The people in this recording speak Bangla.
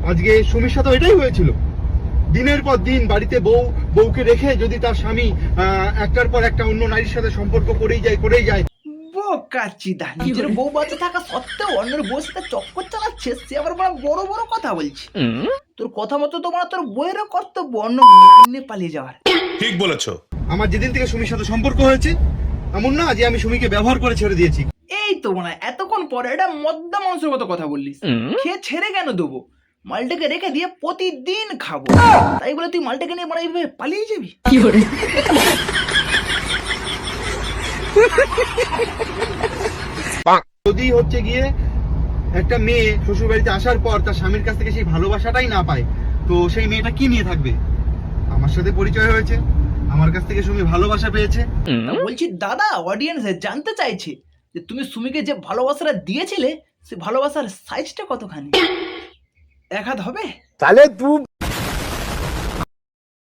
আজকে সুমির সাথে এটাই হয়েছিল। দিনের পর দিন বাড়িতে বউকে রেখে যদি তার স্বামী একটার পর একটা অন্য নারীর সাথে সম্পর্ক করেই যায়। বোকাচিদা, নিজের বউ বাচ্চা থাকা সত্ত্বেও অন্যের বউর সাথে চক্কর চালাচ্ছে, সে আবার বড় বড় কথা বলছে। তোর কথা মতো তোমার তোর বউয়েরও কর্তব্য অন্য নিয়ে পালিয়ে যাওয়ার। ঠিক বলেছো। আমার যেদিন থেকে সুমির সাথে সম্পর্ক হয়েছে, এমন না যে আমি সুমিকে ব্যবহার করে ছেড়ে দিয়েছি। এই তো মনে হয় এতক্ষণ পরে এটা মদ্দা মাংসের মতো কথা বললিস। খেয়ে ছেড়ে কেন দেবো? মালটাকে রেখে দিয়ে প্রতিদিন খাবো, তাই বলে তুই মালটাকে নিয়ে মানে এইভাবে পালিয়ে যাবি? যদি হচ্ছে গিয়ে একটা মেয়ে শ্বশুর বাড়িতে আসার পর তার স্বামীর কাছ থেকে সেই ভালোবাসাটাই না পায়, তো সেই মেয়েটা কি নিয়ে থাকবে? আমার সাথে পরিচয় হয়েছে, আমার কাছ থেকে সুমি ভালোবাসা পেয়েছে। বলছি দাদা, অডিয়েন্স জানতে চাইছে যে তুমি সুমিকে যে ভালোবাসাটা দিয়েছিলে, সে ভালোবাসার সাইজটা কতখানি? এক হাত হবে? তাহলে তুই